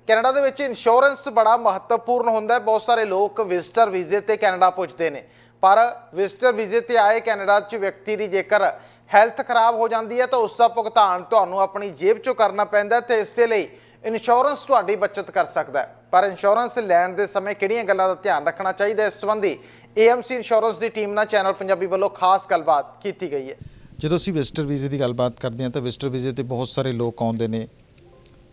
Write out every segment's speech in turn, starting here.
Canada ਦੇ ਵਿੱਚ insurance ਬੜਾ ਮਹੱਤਵਪੂਰਨ ਹੁੰਦਾ ਹੈ। ਬਹੁਤ ਸਾਰੇ ਲੋਕ ਵਿਜ਼ਟਰ ਵੀਜ਼ੇ ਤੇ ਕੈਨੇਡਾ ਪੁੱਜਦੇ ਨੇ, ਪਰ ਵਿਜ਼ਟਰ ਵੀਜ਼ੇ ਤੇ ਆਏ ਕੈਨੇਡਾ 'ਚ ਵਿਅਕਤੀ ਦੀ ਜੇਕਰ ਹੈਲਥ ਖਰਾਬ ਹੋ ਜਾਂਦੀ ਹੈ ਤਾਂ ਉਸ ਦਾ ਭੁਗਤਾਨ ਤੁਹਾਨੂੰ ਆਪਣੀ ਜੇਬ 'ਚੋਂ ਕਰਨਾ ਪੈਂਦਾ ਤੇ ਇਸ ਦੇ ਲਈ ਇੰਸ਼ੋਰੈਂਸ ਤੁਹਾਡੀ ਬਚਤ ਕਰ ਸਕਦਾ ਹੈ। ਪਰ ਇੰਸ਼ੋਰੈਂਸ ਲੈਣ ਦੇ ਸਮੇਂ ਕਿਹੜੀਆਂ ਗੱਲਾਂ ਦਾ ਧਿਆਨ ਰੱਖਣਾ ਚਾਹੀਦਾ, ਇਸ ਸੰਬੰਧੀ AMC ਇੰਸ਼ੋਰੈਂਸ ਦੀ ਟੀਮ ਨਾਲ ਚੈਨਲ ਪੰਜਾਬੀ ਵੱਲੋਂ ਖਾਸ ਗੱਲਬਾਤ ਕੀਤੀ ਗਈ ਹੈ। ਜਦੋਂ ਅਸੀਂ ਵਿਜ਼ਟਰ ਵੀਜ਼ੇ ਦੀ ਗੱਲਬਾਤ ਕਰਦੇ ਹਾਂ ਤਾਂ ਵਿਜ਼ਟਰ ਵੀਜ਼ੇ ਤੇ ਬਹੁਤ ਸਾਰੇ ਲੋਕ ਆਉਂਦੇ ਨੇ,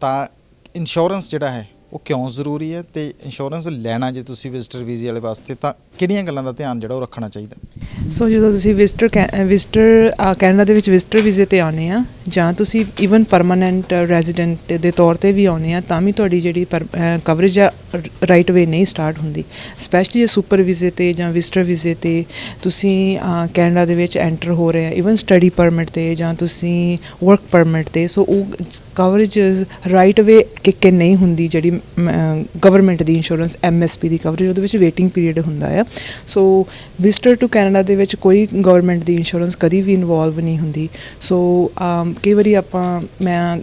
ਤਾਂ ਇੰਸ਼ੋਰੈਂਸ ਜਿਹੜਾ ਹੈ ਉਹ ਕਿਉਂ ਜ਼ਰੂਰੀ ਹੈ ਤੇ ਇੰਸ਼ੋਰੈਂਸ ਲੈਣਾ ਜੇ ਤੁਸੀਂ ਵਿਜ਼ਟਰ ਵੀਜ਼ੇ ਵਾਲੇ ਵਾਸਤੇ ਤਾਂ ਕਿਹੜੀਆਂ ਗੱਲਾਂ ਦਾ ਧਿਆਨ ਜਿਹੜਾ ਉਹ ਰੱਖਣਾ ਚਾਹੀਦਾ। ਸੋ ਜਦੋਂ ਤੁਸੀਂ ਵਿਜ਼ਟਰ ਕੈਨੇਡਾ ਦੇ ਵਿੱਚ ਵਿਜ਼ਟਰ ਵੀਜ਼ੇ ਤੇ ਆਉਂਦੇ ਆ ਜਾਂ ਤੁਸੀਂ ਈਵਨ ਪਰਮਾਨੈਂਟ ਰੈਜ਼ੀਡੈਂਟ ਦੇ ਤੌਰ ਤੇ ਵੀ ਆਉਂਦੇ ਆ ਤਾਂ ਵੀ ਤੁਹਾਡੀ ਜਿਹੜੀ ਕਵਰੇਜ ਆ ਰਾਈਟ ਵੇ ਨਹੀਂ ਸਟਾਰਟ ਹੁੰਦੀ। ਸਪੈਸ਼ਲੀ ਜੇ ਸੁਪਰ ਵੀਜ਼ੇ ਤੇ ਜਾਂ ਵਿਜ਼ਟਰ ਵੀਜ਼ੇ ਤੇ ਤੁਸੀਂ ਕੈਨੇਡਾ ਦੇ ਵਿੱਚ ਐਂਟਰ ਹੋ ਰਹੇ ਆ, ਈਵਨ ਸਟੱਡੀ ਪਰਮਿਟ ਤੇ ਜਾਂ ਤੁਸੀਂ ਵਰਕ ਪਰਮਿਟ ਤੇ, ਸੋ ਉਹ ਕਵਰੇਜ ਰਾਈਟ ਵੇ ਕਿੱਕ ਨਹੀਂ ਹੁੰਦੀ। ਜਿਹੜੀ ਗਵਰਨਮੈਂਟ ਦੀ ਇੰਸ਼ੋਰੈਂਸ MSP ਦੀ ਕਵਰੇਜ ਉਹਦੇ ਵਿੱਚ ਵੇਟਿੰਗ ਪੀਰੀਅਡ ਹੁੰਦਾ ਆ। ਸੋ ਵਿਜ਼ਟਰ ਟੂ ਕੈਨੇਡਾ ਦੇ ਵਿੱਚ ਕੋਈ ਗਵਰਨਮੈਂਟ ਦੀ ਇੰਸ਼ੋਰੈਂਸ ਕਦੀ ਵੀ ਇਨਵੋਲਵ ਨਹੀਂ ਹੁੰਦੀ। ਸੋ ਕਈ ਵਾਰੀ ਮੈਂ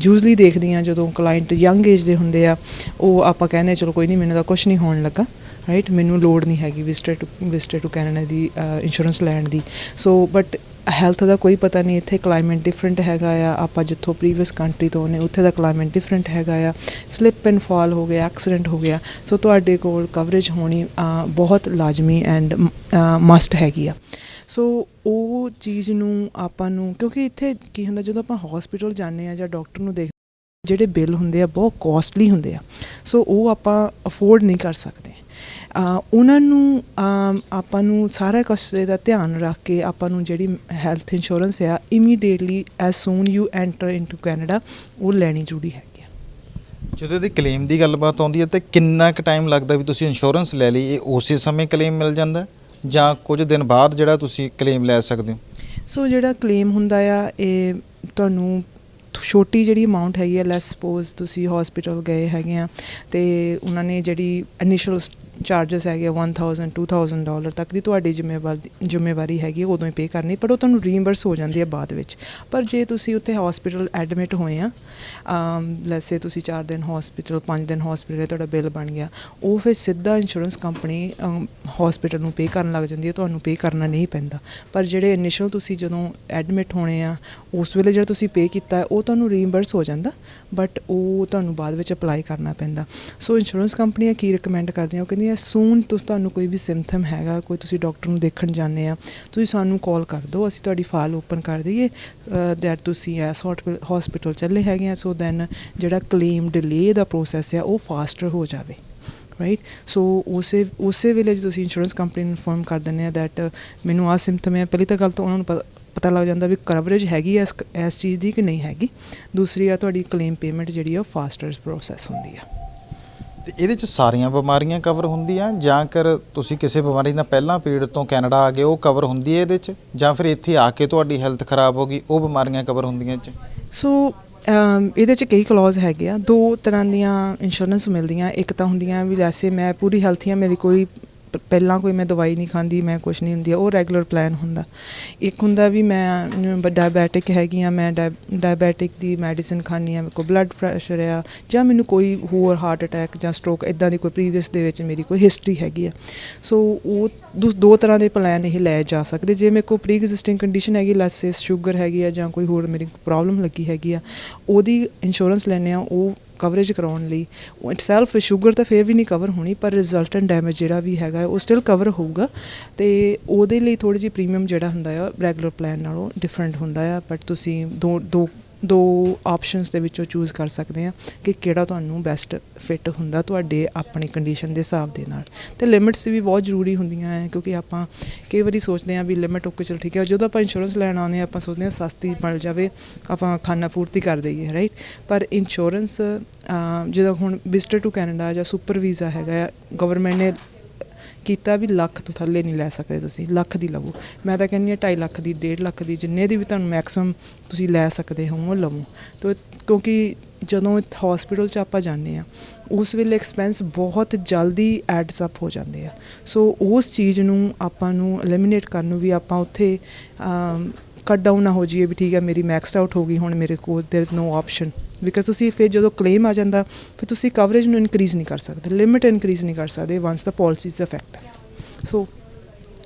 ਯੂਜ਼ਲੀ ਦੇਖਦੀ ਹਾਂ ਜਦੋਂ ਕਲਾਇੰਟ ਯੰਗ ਏਜ ਦੇ ਹੁੰਦੇ ਆ, ਉਹ ਆਪਾਂ ਕਹਿੰਦੇ ਚਲੋ ਕੋਈ ਨਹੀਂ, ਮੈਨੂੰ ਤਾਂ ਕੁਛ ਨਹੀਂ ਹੋਣ ਲੱਗਾ, ਰਾਈਟ, ਮੈਨੂੰ ਲੋੜ ਨਹੀਂ ਹੈਗੀ visitor to Canada the insurance ਲੈਣ ਦੀ। ਸੋ ਬਟ ਹੈਲਥ ਦਾ ਕੋਈ ਪਤਾ ਨਹੀਂ, ਇੱਥੇ ਕਲਾਈਮੇਟ ਡਿਫਰੈਂਟ ਹੈਗਾ ਆ, ਆਪਾਂ ਜਿੱਥੋਂ ਪ੍ਰੀਵੀਅਸ ਕੰਟਰੀ ਤੋਂ ਨੇ ਉੱਥੇ ਦਾ ਕਲਾਈਮੇਟ ਡਿਫਰੈਂਟ ਹੈਗਾ ਆ, ਸਲਿੱਪ ਐਂਡ ਫਾਲ ਹੋ ਗਿਆ, ਐਕਸੀਡੈਂਟ ਹੋ ਗਿਆ, ਸੋ ਤੁਹਾਡੇ ਕੋਲ ਕਵਰੇਜ ਹੋਣੀ ਬਹੁਤ ਲਾਜ਼ਮੀ ਐਂਡ ਮਸਟ ਹੈਗੀ ਆ। ਸੋ ਉਹ ਚੀਜ਼ ਨੂੰ ਆਪਾਂ ਨੂੰ, ਕਿਉਂਕਿ ਇੱਥੇ ਕੀ ਹੁੰਦਾ ਜਦੋਂ ਆਪਾਂ ਹੌਸਪੀਟਲ ਜਾਂਦੇ ਹਾਂ ਜਾਂ ਡਾਕਟਰ ਨੂੰ ਦੇਖ, ਜਿਹੜੇ ਬਿੱਲ ਹੁੰਦੇ ਆ ਬਹੁਤ ਕੋਸਟਲੀ ਹੁੰਦੇ ਆ, ਸੋ ਉਹ ਆਪਾਂ ਅਫੋਰਡ ਨਹੀਂ ਕਰ ਸਕਦੇ। ਉਹਨਾਂ ਨੂੰ ਆਪਾਂ ਨੂੰ ਸਾਰਾ ਕੁਛ ਦਾ ਧਿਆਨ ਰੱਖ ਕੇ ਆਪਾਂ ਨੂੰ ਜਿਹੜੀ ਹੈਲਥ ਇੰਸ਼ੋਰੈਂਸ ਆ immediately as soon you enter into Canada ਉਹ ਲੈਣੀ ਜ਼ਰੂਰੀ ਹੈਗੀ ਆ। ਜਦੋਂ ਇਹਦੀ ਕਲੇਮ ਦੀ ਗੱਲਬਾਤ ਆਉਂਦੀ ਹੈ ਤਾਂ ਕਿੰਨਾ ਕੁ ਟਾਈਮ ਲੱਗਦਾ ਵੀ ਤੁਸੀਂ ਇੰਸ਼ੋਰੈਂਸ ਲੈ ਲਈ, ਇਹ ਉਸੇ ਸਮੇਂ ਕਲੇਮ ਮਿਲ ਜਾਂਦਾ ਜਾਂ ਕੁਝ ਦਿਨ ਬਾਅਦ ਜਿਹੜਾ ਤੁਸੀਂ ਕਲੇਮ ਲੈ ਸਕਦੇ ਹੋ? ਸੋ ਜਿਹੜਾ ਕਲੇਮ ਹੁੰਦਾ ਆ ਇਹ ਤੁਹਾਨੂੰ ਛੋਟੀ ਜਿਹੜੀ ਅਮਾਊਂਟ ਹੈਗੀ ਆ, ਲੈਸ ਸਪੋਜ਼ ਤੁਸੀਂ ਹੌਸਪੀਟਲ ਗਏ ਹੈਗੇ ਆ ਅਤੇ ਉਹਨਾਂ ਨੇ ਜਿਹੜੀ ਇਨੀਸ਼ੀਅਲ ਚਾਰਜਸ ਹੈਗੇ $1000 $2000 ਤੱਕ ਦੀ ਤੁਹਾਡੀ ਜ਼ਿੰਮੇਵਾਰੀ ਹੈਗੀ ਉਦੋਂ ਹੀ ਪੇ ਕਰਨੀ, ਪਰ ਉਹ ਤੁਹਾਨੂੰ ਰੀਇੰਬਰਸ ਹੋ ਜਾਂਦੀ ਹੈ ਬਾਅਦ ਵਿੱਚ। ਪਰ ਜੇ ਤੁਸੀਂ ਉੱਥੇ ਹੌਸਪੀਟਲ ਐਡਮਿਟ ਹੋਏ ਆ, ਲੈਸੇ ਤੁਸੀਂ 4 ਦਿਨ ਹੌਸਪੀਟਲ 5 ਦਿਨ ਹੌਸਪੀਟਲ ਤੁਹਾਡਾ ਬਿੱਲ ਬਣ ਗਿਆ, ਉਹ ਫਿਰ ਸਿੱਧਾ ਇੰਸ਼ੋਰੈਂਸ ਕੰਪਨੀ ਹੌਸਪੀਟਲ ਨੂੰ ਪੇ ਕਰਨ ਲੱਗ ਜਾਂਦੀ ਹੈ, ਤੁਹਾਨੂੰ ਪੇ ਕਰਨਾ ਨਹੀਂ ਪੈਂਦਾ। ਪਰ ਜਿਹੜੇ ਇਨੀਸ਼ੀਅਲ ਤੁਸੀਂ ਜਦੋਂ ਐਡਮਿਟ ਹੋਣੇ ਆ ਉਸ ਵੇਲੇ ਜਿਹੜਾ ਤੁਸੀਂ ਪੇ ਕੀਤਾ ਉਹ ਤੁਹਾਨੂੰ ਰੀਇੰਬਰਸ ਹੋ ਜਾਂਦਾ, ਬਟ ਉਹ ਤੁਹਾਨੂੰ ਬਾਅਦ ਵਿੱਚ ਅਪਲਾਈ ਕਰਨਾ ਪੈਂਦਾ। ਸੋ ਇੰਸ਼ੋਰੈਂਸ ਕੰਪਨੀਆਂ ਕੀ ਰਿਕਮੈਂਡ ਕਰਦੀਆਂ, ਉਹ ਕਹਿੰਦੀਆਂ ਸੂਨ ਤੁਹਾਨੂੰ ਕੋਈ ਵੀ ਸਿੰਪਟਮ ਹੈਗਾ, ਕੋਈ ਤੁਸੀਂ ਡਾਕਟਰ ਨੂੰ ਦੇਖਣ ਜਾਂਦੇ ਆ, ਤੁਸੀਂ ਸਾਨੂੰ ਕਾਲ ਕਰ ਦਿਓ, ਅਸੀਂ ਤੁਹਾਡੀ ਫਾਈਲ ਓਪਨ ਕਰ ਦਈਏ ਦੈਟ ਤੁਸੀਂ ਇਸ ਹੌਸਪੀਟਲ ਚੱਲੇ ਹੈਗੇ ਆ, ਸੋ ਦੈਨ ਜਿਹੜਾ ਕਲੇਮ ਡਿਲੇ ਦਾ ਪ੍ਰੋਸੈਸ ਆ ਉਹ ਫਾਸਟਰ ਹੋ ਜਾਵੇ, ਰਾਈਟ। ਸੋ ਉਸੇ ਵੇਲੇ ਜੇ ਤੁਸੀਂ ਇੰਸ਼ੋਰੈਂਸ ਕੰਪਨੀ ਨੂੰ ਇਨਫੋਰਮ ਕਰ ਦਿੰਦੇ ਆ ਦੈਟ ਮੈਨੂੰ ਆਹ ਸਿੰਪਟਮ ਹੈ, ਪਹਿਲੀ ਤਾਂ ਗੱਲ ਤਾਂ ਉਹਨਾਂ ਨੂੰ ਪਤਾ ਲੱਗ ਜਾਂਦਾ ਵੀ ਕਵਰੇਜ ਹੈਗੀ ਹੈ ਇਸ ਚੀਜ਼ ਦੀ ਕਿ ਨਹੀਂ ਹੈਗੀ। ਦੂਸਰੀ ਆ ਤੁਹਾਡੀ ਕਲੇਮ ਪੇਮੈਂਟ ਜਿਹੜੀ ਆ ਉਹ ਫਾਸਟਰ ਪ੍ਰੋਸੈਸ ਹੁੰਦੀ ਆ। ਤੇ ਇਹਦੇ 'ਚ ਸਾਰੀਆਂ ਬਿਮਾਰੀਆਂ ਕਵਰ ਹੁੰਦੀਆਂ ਜਾਂ ਕਰ ਤੁਸੀਂ ਕਿਸੇ ਬਿਮਾਰੀ ਨਾਲ ਪਹਿਲਾਂ ਪੀੜ ਤੋਂ ਕੈਨੇਡਾ ਆ ਗਏ ਉਹ ਕਵਰ ਹੁੰਦੀ ਹੈ ਇਹਦੇ 'ਚ, ਜਾਂ ਫਿਰ ਇੱਥੇ ਆ ਕੇ ਤੁਹਾਡੀ ਹੈਲਥ ਖਰਾਬ ਹੋ ਗਈ ਉਹ ਬਿਮਾਰੀਆਂ ਕਵਰ ਹੁੰਦੀਆਂ ਇਹ 'ਚ? ਸੋ ਇਹਦੇ 'ਚ ਕਈ ਕਲੌਜ਼ ਹੈਗੇ ਆ, 2 ਤਰ੍ਹਾਂ ਦੀਆਂ ਇੰਸ਼ੋਰੈਂਸ ਮਿਲਦੀਆਂ। ਇੱਕ ਤਾਂ ਹੁੰਦੀਆਂ ਵੀ ਵੈਸੇ ਮੈਂ ਪੂਰੀ ਹੈਲਥੀ ਹਾਂ, ਮੇਰੀ ਕੋਈ ਪਹਿਲਾਂ ਕੋਈ ਮੈਂ ਦਵਾਈ ਨਹੀਂ ਖਾਂਦੀ, ਮੈਂ ਕੁਛ ਨਹੀਂ ਹੁੰਦੀ, ਉਹ ਰੈਗੂਲਰ ਪਲਾਨ ਹੁੰਦਾ। ਇੱਕ ਹੁੰਦਾ ਵੀ ਮੈਂ ਡਾਇਬੈਟਿਕ ਹੈਗੀ ਹਾਂ, ਮੈਂ ਡਾਇਬੈਟਿਕ ਦੀ ਮੈਡੀਸਿਨ ਖਾਂਦੀ ਹਾਂ, ਮੇਰੇ ਕੋਲ ਬਲੱਡ ਪ੍ਰੈਸ਼ਰ ਆ, ਜਾਂ ਮੈਨੂੰ ਕੋਈ ਹੋਰ ਹਾਰਟ ਅਟੈਕ ਜਾਂ ਸਟ੍ਰੋਕ ਇੱਦਾਂ ਦੀ ਕੋਈ ਪ੍ਰੀਵੀਅਸ ਦੇ ਵਿੱਚ ਮੇਰੀ ਕੋਈ ਹਿਸਟਰੀ ਹੈਗੀ ਆ। ਸੋ ਉਹ 2 ਤਰ੍ਹਾਂ ਦੇ ਪਲਾਨ ਇਹ ਲੈ ਜਾ ਸਕਦੇ। ਜੇ ਮੇਰੇ ਕੋਲ ਪ੍ਰੀ ਐਗਜ਼ਿਸਟਿੰਗ ਕੰਡੀਸ਼ਨ ਹੈਗੀ, ਲੈਸੇ ਸ਼ੂਗਰ ਹੈਗੀ ਆ ਜਾਂ ਕੋਈ ਹੋਰ ਮੇਰੀ ਪ੍ਰੋਬਲਮ ਲੱਗੀ ਹੈਗੀ ਆ, ਉਹਦੀ ਇੰਸ਼ੋਰੈਂਸ ਲੈਂਦੇ ਆ ਉਹ ਕਵਰੇਜ ਕਰਾਉਣ ਲਈ। ਉਹ ਇਟਸੈਲਫ ਸ਼ੂਗਰ ਤਾਂ ਫਿਰ ਵੀ ਨਹੀਂ ਕਵਰ ਹੋਣੀ, ਪਰ ਰਿਜ਼ਲਟੈਂਟ ਡੈਮੇਜ ਜਿਹੜਾ ਵੀ ਹੈਗਾ ਉਹ ਸਟਿਲ ਕਵਰ ਹੋਊਗਾ, ਅਤੇ ਉਹਦੇ ਲਈ ਥੋੜ੍ਹੀ ਜਿਹੀ ਪ੍ਰੀਮੀਅਮ ਜਿਹੜਾ ਹੁੰਦਾ ਆ ਰੈਗੂਲਰ ਪਲਾਨ ਨਾਲੋਂ ਡਿਫਰੈਂਟ ਹੁੰਦਾ ਆ। ਬਟ ਤੁਸੀਂ ਦੋ ਆਪਸ਼ਨਸ ਦੇ ਵਿੱਚੋਂ ਚੂਜ਼ ਕਰ ਸਕਦੇ ਆ ਕਿ ਕਿਹੜਾ ਤੁਹਾਨੂੰ ਬੈਸਟ ਫਿੱਟ ਹੁੰਦਾ ਤੁਹਾਡੇ ਆਪਣੀ ਕੰਡੀਸ਼ਨ ਦੇ ਹਿਸਾਬ ਦੇ ਨਾਲ। ਅਤੇ ਲਿਮਿਟਸ ਵੀ ਬਹੁਤ ਜ਼ਰੂਰੀ ਹੁੰਦੀਆਂ ਹੈ, ਕਿਉਂਕਿ ਆਪਾਂ ਕਈ ਵਾਰੀ ਸੋਚਦੇ ਹਾਂ ਵੀ ਲਿਮਿਟ ਓਕੇ ਚਲੋ ਠੀਕ ਹੈ, ਜਦੋਂ ਆਪਾਂ ਇੰਸ਼ੋਰੈਂਸ ਲੈਣ ਆਉਂਦੇ ਹਾਂ ਆਪਾਂ ਸੋਚਦੇ ਹਾਂ ਸਸਤੀ ਮਿਲ ਜਾਵੇ, ਆਪਾਂ ਖਾਨਾ ਪੂਰਤੀ ਕਰ ਦਈਏ, ਰਾਈਟ। ਪਰ ਇੰਸ਼ੋਰੈਂਸ ਜਦੋਂ ਹੁਣ ਵਿਜ਼ਟਰ ਟੂ ਕੈਨੇਡਾ ਜਾਂ ਸੁਪਰ ਵੀਜ਼ਾ ਹੈਗਾ ਆ, ਗਵਰਨਮੈਂਟ ਨੇ ਕੀਤਾ ਵੀ ਲੱਖ ਤੋਂ ਥੱਲੇ ਨਹੀਂ ਲੈ ਸਕਦੇ, ਤੁਸੀਂ ਲੱਖ ਦੀ ਲਵੋ। ਮੈਂ ਤਾਂ ਕਹਿੰਦੀ ਹਾਂ 2.5 ਲੱਖ ਦੀ, 1.5 ਲੱਖ ਦੀ, ਜਿੰਨੇ ਦੀ ਵੀ ਤੁਹਾਨੂੰ ਮੈਕਸਿਮਮ ਤੁਸੀਂ ਲੈ ਸਕਦੇ ਹੋ ਉਹ ਲਵੋ। ਤਾਂ ਕਿਉਂਕਿ ਜਦੋਂ ਹੌਸਪੀਟਲ 'ਚ ਆਪਾਂ ਜਾਂਦੇ ਹਾਂ ਉਸ ਵੇਲੇ ਐਕਸਪੈਂਸ ਬਹੁਤ ਜਲਦੀ ਐਡਸ ਅਪ ਹੋ ਜਾਂਦੇ ਆ। ਸੋ ਉਸ ਚੀਜ਼ ਨੂੰ ਆਪਾਂ ਨੂੰ ਐਲੀਮੀਨੇਟ ਕਰਨ ਨੂੰ ਵੀ ਆਪਾਂ ਉੱਥੇ ਕੱਟ ਡਾਊਨ ਨਾ ਹੋ ਜਾਈਏ ਵੀ ਠੀਕ ਹੈ ਮੇਰੀ ਮੈਕਸਡ ਆਊਟ ਹੋ ਗਈ, ਹੁਣ ਮੇਰੇ ਕੋਲ there is no option because ਤੁਸੀਂ ਫਿਰ ਜਦੋਂ ਕਲੇਮ ਆ ਜਾਂਦਾ ਫਿਰ ਤੁਸੀਂ ਕਵਰੇਜ ਨੂੰ ਇਨਕਰੀਜ਼ ਨਹੀਂ ਕਰ ਸਕਦੇ, ਲਿਮਿਟ ਇਨਕਰੀਜ਼ ਨਹੀਂ ਕਰ ਸਕਦੇ once the policy is effective. So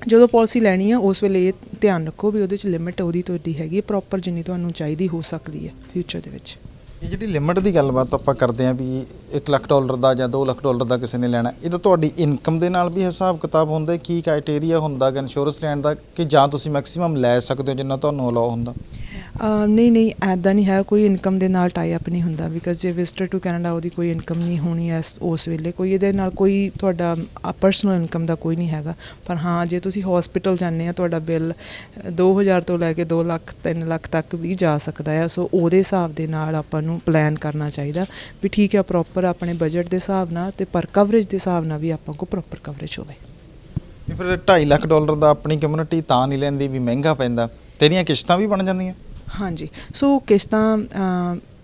ਜਦੋਂ ਪਾਲਿਸੀ ਲੈਣੀ ਆ ਉਸ ਵੇਲੇ ਇਹ ਧਿਆਨ ਰੱਖੋ ਵੀ ਉਹਦੇ 'ਚ ਲਿਮਿਟ ਉਹਦੀ ਤੁਹਾਡੀ ਹੈਗੀ ਹੈ ਪ੍ਰੋਪਰ ਜਿੰਨੀ ਤੁਹਾਨੂੰ ਚਾਹੀਦੀ ਹੋ ਸਕਦੀ ਹੈ ਫਿਊਚਰ ਦੇ ਵਿੱਚ। ਇਹ ਜਿਹੜੀ ਲਿਮਿਟ ਦੀ ਗੱਲਬਾਤ ਆਪਾਂ ਕਰਦੇ ਹਾਂ ਵੀ $1 ਲੱਖ ਦਾ ਜਾਂ $2 ਲੱਖ ਦਾ ਕਿਸੇ ਨੇ ਲੈਣਾ, ਇਹਦਾ ਤੁਹਾਡੀ ਇਨਕਮ ਦੇ ਨਾਲ ਵੀ ਹਿਸਾਬ ਕਿਤਾਬ ਹੁੰਦਾ, ਕੀ ਕ੍ਰਾਈਟੇਰੀਆ ਹੁੰਦਾ ਗਾ ਇੰਸ਼ੋਰੈਂਸ ਲੈਣ ਦਾ, ਕਿ ਜਾਂ ਤੁਸੀਂ ਮੈਕਸਿਮਮ ਲੈ ਸਕਦੇ ਹੋ ਜਿੰਨਾ ਤੁਹਾਨੂੰ ਅਲਾਉ ਹੁੰਦਾ? ਨਹੀਂ ਐਦਾਂ ਨਹੀਂ ਹੈ, ਕੋਈ ਇਨਕਮ ਦੇ ਨਾਲ ਟਾਈ ਅਪ ਨਹੀਂ ਹੁੰਦਾ ਬਿਕਾਜ਼ ਜੇ ਵਿਜ਼ਟਰ ਟੂ ਕੈਨੇਡਾ ਉਹਦੀ ਕੋਈ ਇਨਕਮ ਨਹੀਂ ਹੋਣੀ ਐ ਉਸ ਵੇਲੇ, ਕੋਈ ਇਹਦੇ ਨਾਲ ਕੋਈ ਤੁਹਾਡਾ ਪਰਸਨਲ ਇਨਕਮ ਦਾ ਕੋਈ ਨਹੀਂ ਹੈਗਾ। ਪਰ ਹਾਂ ਜੇ ਤੁਸੀਂ ਹੌਸਪੀਟਲ ਜਾਂਦੇ ਆ ਤੁਹਾਡਾ ਬਿੱਲ 2000 ਤੋਂ ਲੈ ਕੇ 2 ਲੱਖ 3 ਲੱਖ ਤੱਕ ਵੀ ਜਾ ਸਕਦਾ ਆ। ਸੋ ਉਹਦੇ ਹਿਸਾਬ ਦੇ ਨਾਲ ਆਪਾਂ ਨੂੰ ਪਲਾਨ ਕਰਨਾ ਚਾਹੀਦਾ ਵੀ ਠੀਕ ਹੈ ਪ੍ਰੋਪਰ ਆਪਣੇ ਬਜਟ ਦੇ ਹਿਸਾਬ ਨਾਲ ਅਤੇ ਪਰ ਕਵਰੇਜ ਦੇ ਹਿਸਾਬ ਨਾਲ ਵੀ ਆਪਾਂ ਕੋਲ ਪ੍ਰੋਪਰ ਕਵਰੇਜ ਹੋਵੇ। ਫਿਰ $2.5 ਲੱਖ ਦਾ ਆਪਣੀ ਕਮਿਊਨਿਟੀ ਤਾਂ ਨਹੀਂ ਲੈਂਦੀ ਵੀ ਮਹਿੰਗਾ ਪੈਂਦਾ, ਤੇ ਇਹਦੀਆਂ ਕਿਸ਼ਤਾਂ ਵੀ ਬਣ ਜਾਂਦੀਆਂ? ਹਾਂਜੀ, ਸੋ ਕਿਸ਼ਤਾਂ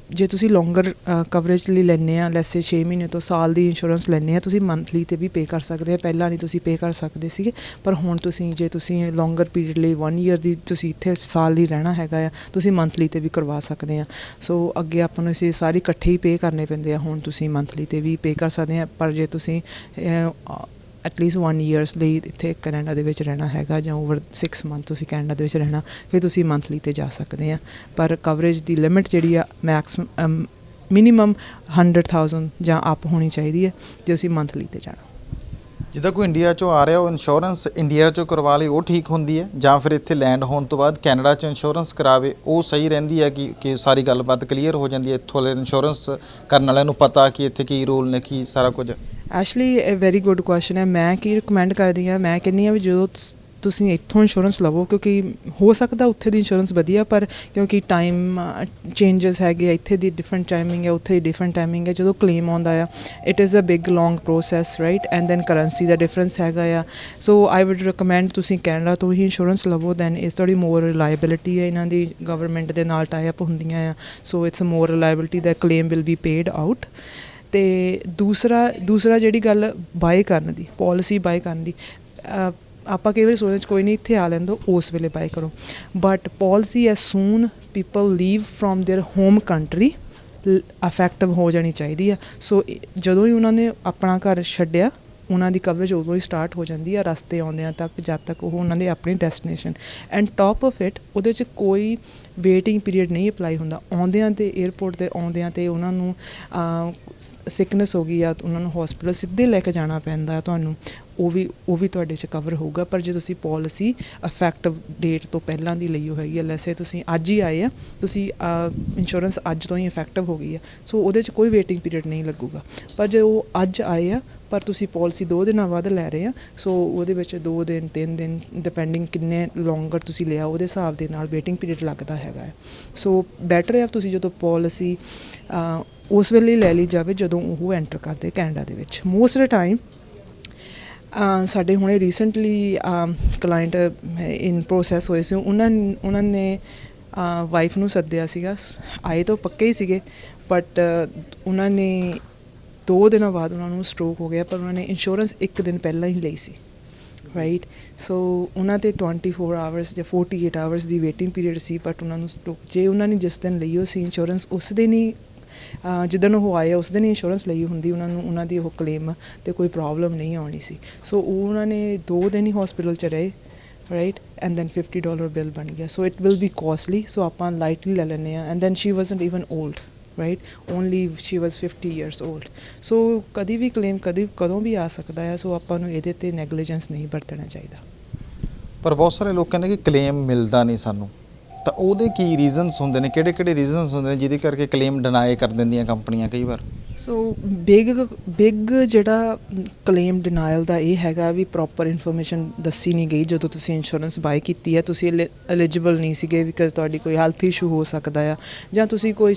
ਜੇ ਤੁਸੀਂ ਲੌਂਗਰ ਕਵਰੇਜ ਲਈ ਲੈਂਦੇ ਆ ਲੈਸੇ 6 ਮਹੀਨੇ ਤੋਂ ਸਾਲ ਦੀ ਇੰਸ਼ੋਰੈਂਸ ਲੈਂਦੇ ਆ ਤੁਸੀਂ ਮੰਥਲੀ 'ਤੇ ਵੀ ਪੇ ਕਰ ਸਕਦੇ ਆ। ਪਹਿਲਾਂ ਨਹੀਂ ਤੁਸੀਂ ਪੇ ਕਰ ਸਕਦੇ ਸੀਗੇ ਪਰ ਹੁਣ ਤੁਸੀਂ ਜੇ ਤੁਸੀਂ ਲੌਂਗਰ ਪੀਰੀਅਡ ਲਈ 1 ਈਅਰ ਦੀ ਤੁਸੀਂ ਇੱਥੇ ਸਾਲ ਲਈ ਰਹਿਣਾ ਹੈਗਾ ਆ ਤੁਸੀਂ ਮੰਥਲੀ 'ਤੇ ਵੀ ਕਰਵਾ ਸਕਦੇ ਆ। ਸੋ ਅੱਗੇ ਆਪਾਂ ਨੂੰ ਅਸੀਂ ਸਾਰੇ ਇਕੱਠੇ ਹੀ ਪੇ ਕਰਨੇ ਪੈਂਦੇ ਆ, ਹੁਣ ਤੁਸੀਂ ਮੰਥਲੀ 'ਤੇ ਵੀ ਪੇ ਕਰ ਸਕਦੇ ਆ। ਪਰ ਜੇ ਤੁਸੀਂ ਐਟਲੀਸਟ 1 ਈਅਰਸ ਲਈ ਇੱਥੇ ਕੈਨੇਡਾ ਦੇ ਵਿੱਚ ਰਹਿਣਾ ਹੈਗਾ ਜਾਂ ਓਵਰ 6 ਮੰਥ ਤੁਸੀਂ ਕੈਨੇਡਾ ਦੇ ਵਿੱਚ ਰਹਿਣਾ ਫਿਰ ਤੁਸੀਂ ਮੰਥਲੀ 'ਤੇ ਜਾ ਸਕਦੇ ਆ। ਪਰ ਕਵਰੇਜ ਦੀ ਲਿਮਿਟ ਜਿਹੜੀ ਆ ਮਿਨੀਮਮ 100,000 ਜਾਂ ਅਪ ਹੋਣੀ ਚਾਹੀਦੀ ਹੈ ਜੇ ਅਸੀਂ ਮੰਥਲੀ 'ਤੇ ਜਾਣਾ। ਜਿੱਦਾਂ ਕੋਈ ਇੰਡੀਆ 'ਚੋਂ ਆ ਰਿਹਾ ਉਹ ਇੰਸ਼ੋਰੈਂਸ ਇੰਡੀਆ 'ਚੋਂ ਕਰਵਾ ਲਈ ਉਹ ਠੀਕ ਹੁੰਦੀ ਹੈ, ਜਾਂ ਫਿਰ ਇੱਥੇ ਲੈਂਡ ਹੋਣ ਤੋਂ ਬਾਅਦ ਕੈਨੇਡਾ 'ਚ ਇੰਸ਼ੋਰੈਂਸ ਕਰਾਵੇ ਉਹ ਸਹੀ ਰਹਿੰਦੀ ਹੈ ਕਿ ਸਾਰੀ ਗੱਲਬਾਤ ਕਲੀਅਰ ਹੋ ਜਾਂਦੀ ਹੈ, ਇੱਥੋਂ ਵਾਲੇ ਇੰਸ਼ੋਰੈਂਸ ਕਰਨ ਵਾਲਿਆਂ ਨੂੰ ਪਤਾ ਕਿ ਇੱਥੇ ਕੀ ਰੂਲ ਨੇ ਕੀ ਸਾਰਾ ਕੁਝ? ਐਕਚੁਅਲੀ ਇਹ ਵੈਰੀ ਗੁੱਡ ਕੁਐਸਚਨ ਹੈ। ਮੈਂ ਕੀ ਰਿਕਮੈਂਡ ਕਰਦੀ ਹਾਂ, ਮੈਂ ਕਹਿੰਦੀ ਹਾਂ ਵੀ ਜਦੋਂ ਤੁਸੀਂ ਇੱਥੋਂ ਇੰਸ਼ੋਰੈਂਸ ਲਵੋ ਕਿਉਂਕਿ ਹੋ ਸਕਦਾ ਉੱਥੇ ਦੀ ਇੰਸ਼ੋਰੈਂਸ ਵਧੀਆ ਪਰ ਕਿਉਂਕਿ ਟਾਈਮ ਚੇਂਜਸ ਹੈਗੇ, ਇੱਥੇ ਦੀ ਡਿਫਰੈਂਟ ਟਾਈਮਿੰਗ ਹੈ ਉੱਥੇ ਦੀ ਡਿਫਰੈਂਟ ਟਾਈਮਿੰਗ ਹੈ। ਜਦੋਂ ਕਲੇਮ ਆਉਂਦਾ ਆ it is a big long process right and then currency ਦਾ ਡਿਫਰੈਂਸ ਹੈਗਾ ਆ। ਸੋ ਆਈ ਵੁੱਡ ਰਿਕਮੈਂਡ ਤੁਸੀਂ ਕੈਨੇਡਾ ਤੋਂ ਹੀ ਇੰਸ਼ੋਰੈਂਸ ਲਵੋ, ਦੈਨ ਇਸ ਥੋੜ੍ਹੀ ਮੋਰ ਰਿਲਾਇਬਿਲਿਟੀ ਹੈ, ਇਹਨਾਂ ਦੀ ਗਵਰਨਮੈਂਟ ਦੇ ਨਾਲ ਟਾਈ ਅਪ ਹੁੰਦੀਆਂ ਆ। So it's more reliability the claim will be paid out. ਅਤੇ ਦੂਸਰਾ ਜਿਹੜੀ ਗੱਲ ਬਾਏ ਕਰਨ ਦੀ ਪੋਲਿਸੀ ਬਾਏ ਕਰਨ ਦੀ ਆਪਾਂ ਕਈ ਵਾਰੀ ਸੋਚਦੇ ਕੋਈ ਨਹੀਂ ਇੱਥੇ ਆ ਲੈਣ ਦਿਓ ਉਸ ਵੇਲੇ ਬਾਏ ਕਰੋ, but policy as soon people leave from their home country effective ਹੋ ਜਾਣੀ ਚਾਹੀਦੀ ਆ। ਸੋ ਜਦੋਂ ਹੀ ਉਹਨਾਂ ਨੇ ਆਪਣਾ ਘਰ ਛੱਡਿਆ ਉਹਨਾਂ ਦੀ ਕਵਰੇਜ ਉਦੋਂ ਹੀ ਸਟਾਰਟ ਹੋ ਜਾਂਦੀ ਆ ਰਸਤੇ ਆਉਂਦਿਆਂ ਤੱਕ ਜਦ ਤੱਕ ਉਹ ਉਹਨਾਂ ਦੇ ਆਪਣੀ destination and top of it ਉਹਦੇ 'ਚ ਕੋਈ ਵੇਟਿੰਗ ਪੀਰੀਅਡ ਨਹੀਂ ਅਪਲਾਈ ਹੁੰਦਾ। ਆਉਂਦਿਆਂ 'ਤੇ ਏਅਰਪੋਰਟ 'ਤੇ ਆਉਂਦਿਆਂ 'ਤੇ ਉਹਨਾਂ ਨੂੰ ਸਿਕਨੈਸ ਹੋ ਗਈ ਆ ਉਹਨਾਂ ਨੂੰ ਹੌਸਪੀਟਲ ਸਿੱਧੇ ਲੈ ਕੇ ਜਾਣਾ ਪੈਂਦਾ ਤੁਹਾਨੂੰ, ਉਹ ਵੀ ਤੁਹਾਡੇ 'ਚ ਕਵਰ ਹੋਊਗਾ। ਪਰ ਜੇ ਤੁਸੀਂ ਪੋਲਿਸੀ ਇਫੈਕਟਿਵ ਡੇਟ ਤੋਂ ਪਹਿਲਾਂ ਦੀ ਲਈ ਹੋਈ ਹੈ, ਲੈਸੇ ਤੁਸੀਂ ਅੱਜ ਹੀ ਆਏ ਆ ਤੁਸੀਂ ਇੰਸ਼ੋਰੈਂਸ ਅੱਜ ਤੋਂ ਹੀ ਇਫੈਕਟਿਵ ਹੋ ਗਈ ਆ ਸੋ ਉਹਦੇ 'ਚ ਕੋਈ ਵੇਟਿੰਗ ਪੀਰੀਅਡ ਨਹੀਂ ਲੱਗੂਗਾ। ਪਰ ਜੇ ਉਹ ਅੱਜ ਆਏ ਆ ਪਰ ਤੁਸੀਂ ਪੋਲਿਸੀ 2 ਦਿਨਾਂ ਬਾਅਦ ਲੈ ਰਹੇ ਆ ਸੋ ਉਹਦੇ ਵਿੱਚ 2 ਦਿਨ 3 ਦਿਨ ਡਿਪੈਂਡਿੰਗ ਕਿੰਨੇ ਲੌਂਗਰ ਤੁਸੀਂ ਲਿਆ ਉਹਦੇ ਹਿਸਾਬ ਦੇ ਨਾਲ ਵੇਟਿੰਗ ਪੀਰੀਅਡ ਲੱਗਦਾ ਹੈਗਾ ਹੈ। ਸੋ ਬੈਟਰ ਹੈ ਤੁਸੀਂ ਜਦੋਂ ਪੋਲਿਸੀ ਉਸ ਵੇਲੇ ਲੈ ਲਈ ਜਾਵੇ ਜਦੋਂ ਉਹ ਐਂਟਰ ਕਰਦੇ ਕੈਨੇਡਾ ਦੇ ਵਿੱਚ। ਮੋਸਟ ਆਫ ਟਾਈਮ ਸਾਡੇ ਹੁਣੇ ਰੀਸੈਂਟਲੀ ਕਲਾਇੰਟ ਇਨ ਪ੍ਰੋਸੈਸ ਹੋਏ ਸੀ, ਉਹਨਾਂ ਨੇ ਵਾਈਫ ਨੂੰ ਸੱਦਿਆ ਸੀਗਾ, ਆਏ ਤਾਂ ਪੱਕੇ ਹੀ ਸੀਗੇ ਬਟ ਉਹਨਾਂ ਨੇ 2 ਦਿਨਾਂ ਬਾਅਦ ਉਹਨਾਂ ਨੂੰ ਸਟ੍ਰੋਕ ਹੋ ਗਿਆ ਪਰ ਉਹਨਾਂ ਨੇ ਇੰਸ਼ੋਰੈਂਸ 1 ਦਿਨ ਪਹਿਲਾਂ ਹੀ ਲਈ ਸੀ ਰਾਈਟ। ਸੋ ਉਹਨਾਂ 'ਤੇ 24 ਆਵਰਸ ਜਾਂ 48 hours the waiting period C but ਉਹਨਾਂ ਨੂੰ ਸਟ੍ਰੋਕ ਜੇ ਉਹਨਾਂ ਨੇ ਜਿਸ ਦਿਨ ਲਈ ਉਹ ਸੀ ਇੰਸ਼ੋਰੈਂਸ ਉਸ ਦਿਨ ਹੀ ਜਿੱਦਣ ਉਹ ਆਏ ਉਸ ਦਿਨ ਹੀ ਇੰਸ਼ੋਰੈਂਸ ਲਈ ਹੁੰਦੀ ਉਹਨਾਂ ਦੀ ਉਹ ਕਲੇਮ ਅਤੇ ਕੋਈ ਪ੍ਰੋਬਲਮ ਨਹੀਂ ਆਉਣੀ ਸੀ। ਸੋ ਉਹ ਉਹਨਾਂ ਨੇ 2 ਦਿਨ ਹੀ ਹੌਸਪੀਟਲ 'ਚ ਰਹੇ ਰਾਈਟ ਐਂਡ ਦੈਨ $50 ਬਿੱਲ ਬਣ ਗਿਆ। So it will be costly so ਆਪਾਂ ਲਾਈਟਲੀ ਲੈ ਲੈਂਦੇ ਹਾਂ and then she wasn't even old right only she was 50 years old। So ਕਦੀ ਵੀ ਕਲੇਮ ਕਦੋਂ ਵੀ ਆ ਸਕਦਾ ਹੈ। ਸੋ ਆਪਾਂ ਨੂੰ ਇਹਦੇ 'ਤੇ ਨੈਗਲੀਜੈਂਸ ਨਹੀਂ ਵਰਤਣਾ ਚਾਹੀਦਾ। ਪਰ ਬਹੁਤ ਸਾਰੇ ਲੋਕ ਕਹਿੰਦੇ ਕਿ ਕਲੇਮ ਮਿਲਦਾ ਨਹੀਂ ਸਾਨੂੰ, ਤਾਂ ਉਹਦੇ ਕੀ ਰੀਜ਼ਨਸ ਹੁੰਦੇ ਨੇ, ਕਿਹੜੇ ਰੀਜ਼ਨਸ ਹੁੰਦੇ ਨੇ ਜਿਹਦੇ ਕਰਕੇ ਕਲੇਮ ਡਿਨਾਈ ਕਰ ਦਿੰਦੀਆਂ ਕੰਪਨੀਆਂ ਕਈ ਵਾਰ? ਸੋ ਬਿਗ ਜਿਹੜਾ ਕਲੇਮ ਡਿਨਾਇਲ ਦਾ ਇਹ ਹੈਗਾ ਵੀ ਪ੍ਰੋਪਰ ਇਨਫੋਰਮੇਸ਼ਨ ਦੱਸੀ ਨਹੀਂ ਗਈ ਜਦੋਂ ਤੁਸੀਂ ਇੰਸ਼ੋਰੈਂਸ ਬਾਏ ਕੀਤੀ ਹੈ, ਤੁਸੀਂ ਐਲੀਜੀਬਲ ਨਹੀਂ ਸੀਗੇ ਬਿਕਾਜ਼ ਤੁਹਾਡੀ ਕੋਈ ਹੈਲਥ ਇਸ਼ੂ ਹੋ ਸਕਦਾ ਆ ਜਾਂ ਤੁਸੀਂ ਕੋਈ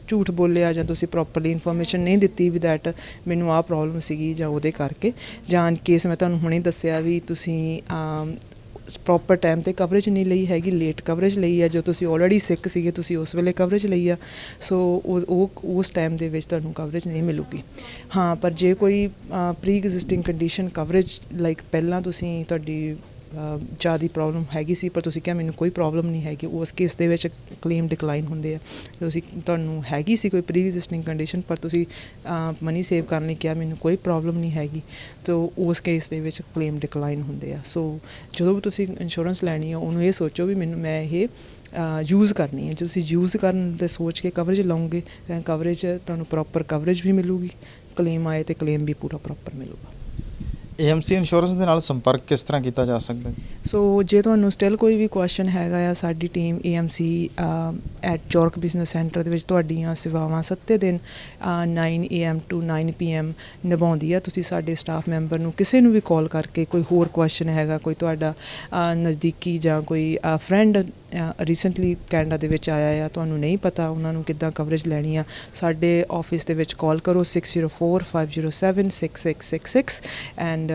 ਝੂਠ ਬੋਲਿਆ ਜਾਂ ਤੁਸੀਂ ਪ੍ਰੋਪਰਲੀ ਇਨਫੋਰਮੇਸ਼ਨ ਨਹੀਂ ਦਿੱਤੀ ਵੀ ਦੈਟ ਮੈਨੂੰ ਆਹ ਪ੍ਰੋਬਲਮ ਸੀਗੀ ਜਾਂ ਉਹਦੇ ਕਰਕੇ, ਜਾਂ ਇਨ ਕੇਸ ਮੈਂ ਤੁਹਾਨੂੰ ਹੁਣੇ ਦੱਸਿਆ ਵੀ ਤੁਸੀਂ ਪ੍ਰੋਪਰ ਟਾਈਮ 'ਤੇ ਕਵਰੇਜ ਨਹੀਂ ਲਈ ਹੈਗੀ, ਲੇਟ ਕਵਰੇਜ ਲਈ ਆ, ਜੋ ਤੁਸੀਂ ਆਲਰੇਡੀ ਸਿੱਕ ਸੀਗੇ ਤੁਸੀਂ ਉਸ ਵੇਲੇ ਕਵਰੇਜ ਲਈ ਆ ਸੋ ਉਸ ਟਾਈਮ ਦੇ ਵਿੱਚ ਤੁਹਾਨੂੰ ਕਵਰੇਜ ਨਹੀਂ ਮਿਲੂਗੀ। ਹਾਂ ਪਰ ਜੇ ਕੋਈ pre existing condition coverage like ਪਹਿਲਾਂ ਤੁਸੀਂ ਤੁਹਾਡੀ ਜ਼ਿਆਦਾ ਪ੍ਰੋਬਲਮ ਹੈਗੀ ਸੀ ਪਰ ਤੁਸੀਂ ਕਿਹਾ ਮੈਨੂੰ ਕੋਈ ਪ੍ਰੋਬਲਮ ਨਹੀਂ ਹੈਗੀ, ਉਸ ਕੇਸ ਦੇ ਵਿੱਚ ਕਲੇਮ ਡਿਕਲਾਈਨ ਹੁੰਦੇ ਆ। ਤੁਸੀਂ ਤੁਹਾਨੂੰ ਹੈਗੀ ਸੀ ਕੋਈ ਪ੍ਰੀ ਐਗਜ਼ਿਸਟਿੰਗ ਕੰਡੀਸ਼ਨ ਪਰ ਤੁਸੀਂ ਮਨੀ ਸੇਵ ਕਰਨ ਲਈ ਕਿਹਾ ਮੈਨੂੰ ਕੋਈ ਪ੍ਰੋਬਲਮ ਨਹੀਂ ਹੈਗੀ, ਤਾਂ ਉਸ ਕੇਸ ਦੇ ਵਿੱਚ ਕਲੇਮ ਡਿਕਲਾਈਨ ਹੁੰਦੇ ਆ। ਸੋ ਜਦੋਂ ਵੀ ਤੁਸੀਂ ਇੰਸ਼ੋਰੈਂਸ ਲੈਣੀ ਆ ਉਹਨੂੰ ਇਹ ਸੋਚੋ ਵੀ ਮੈਂ ਇਹ ਯੂਜ਼ ਕਰਨੀ ਹੈ। ਜੇ ਤੁਸੀਂ ਯੂਜ਼ ਕਰਨ ਦੇ ਸੋਚ ਕੇ ਕਵਰੇਜ ਲਓਗੇ ਤਾਂ ਕਵਰੇਜ ਤੁਹਾਨੂੰ ਪ੍ਰੋਪਰ ਕਵਰੇਜ ਵੀ ਮਿਲੂਗੀ, ਕਲੇਮ ਆਏ ਤੇ ਕਲੇਮ ਵੀ ਪੂਰਾ ਪ੍ਰੋਪਰ ਮਿਲੂਗਾ। AMC ਇੰਸ਼ੋਰੈਂਸ ਦੇ ਨਾਲ ਸੰਪਰਕ ਕਿਸ ਤਰ੍ਹਾਂ ਕੀਤਾ ਜਾ ਸਕਦਾ ਹੈ? ਸੋ ਜੇ ਤੁਹਾਨੂੰ ਸਟਿਲ ਕੋਈ ਵੀ ਕੁਐਸਚਨ ਹੈਗਾ ਆ, ਸਾਡੀ ਟੀਮ AMC ਐਟ ਚੌਰਕ ਬਿਜ਼ਨਸ ਸੈਂਟਰ ਦੇ ਵਿੱਚ ਤੁਹਾਡੀਆਂ ਸੇਵਾਵਾਂ 7 ਦਿਨ 9 AM to 9 PM ਨਿਭਾਉਂਦੀ ਆ। ਤੁਸੀਂ ਸਾਡੇ ਸਟਾਫ ਮੈਂਬਰ ਨੂੰ ਕਿਸੇ ਨੂੰ ਵੀ ਕਾਲ ਕਰਕੇ ਕੋਈ ਹੋਰ ਕੁਐਸਚਨ ਹੈਗਾ, ਕੋਈ ਤੁਹਾਡਾ ਨਜ਼ਦੀਕੀ ਜਾਂ ਕੋਈ ਫਰੈਂਡ ਰੀਸੈਂਟਲੀ ਕੈਨੇਡਾ ਦੇ ਵਿੱਚ ਆਇਆ ਆ, ਤੁਹਾਨੂੰ ਨਹੀਂ ਪਤਾ ਉਹਨਾਂ ਨੂੰ ਕਿੱਦਾਂ ਕਵਰੇਜ ਲੈਣੀ ਆ, ਸਾਡੇ ਆਫਿਸ ਦੇ ਵਿੱਚ ਕਾਲ ਕਰੋ 6045076666 ਐਂਡ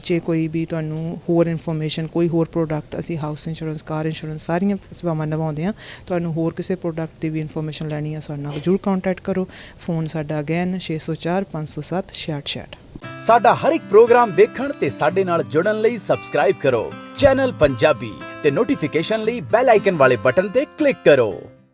ਜੇ ਕੋਈ ਵੀ ਤੁਹਾਨੂੰ ਹੋਰ ਇਨਫੋਰਮੇਸ਼ਨ, ਕੋਈ ਹੋਰ ਪ੍ਰੋਡਕਟ, ਅਸੀਂ ਹਾਊਸ ਇੰਸ਼ੋਰੈਂਸ, ਕਾਰ ਇੰਸ਼ੋਰੈਂਸ ਸਾਰੀਆਂ ਸੇਵਾਵਾਂ ਨਿਭਾਉਂਦੇ ਹਾਂ। ਤੁਹਾਨੂੰ ਹੋਰ ਕਿਸੇ ਪ੍ਰੋਡਕਟ ਦੀ ਵੀ ਇਨਫੋਰਮੇਸ਼ਨ ਲੈਣੀ ਆ ਸਾਡੇ ਨਾਲ ਜ਼ਰੂਰ ਕੰਟੈਕਟ ਕਰੋ। ਫੋਨ ਸਾਡਾ ਅਗੇਨ 604 507 6666। ਸਾਡਾ ਹਰ ਇੱਕ ਪ੍ਰੋਗਰਾਮ ਵੇਖਣ ਤੇ ਸਾਡੇ ਨਾਲ ਜੁੜਨ ਲਈ ਸਬਸਕ੍ਰਾਈਬ ਕਰੋ ਚੈਨਲ ਪੰਜਾਬੀ ਤੇ ਨੋਟੀਫਿਕੇਸ਼ਨ ਲਈ ਬੈਲ ਆਈਕਨ ਵਾਲੇ ਬਟਨ ਤੇ ਕਲਿੱਕ ਕਰੋ।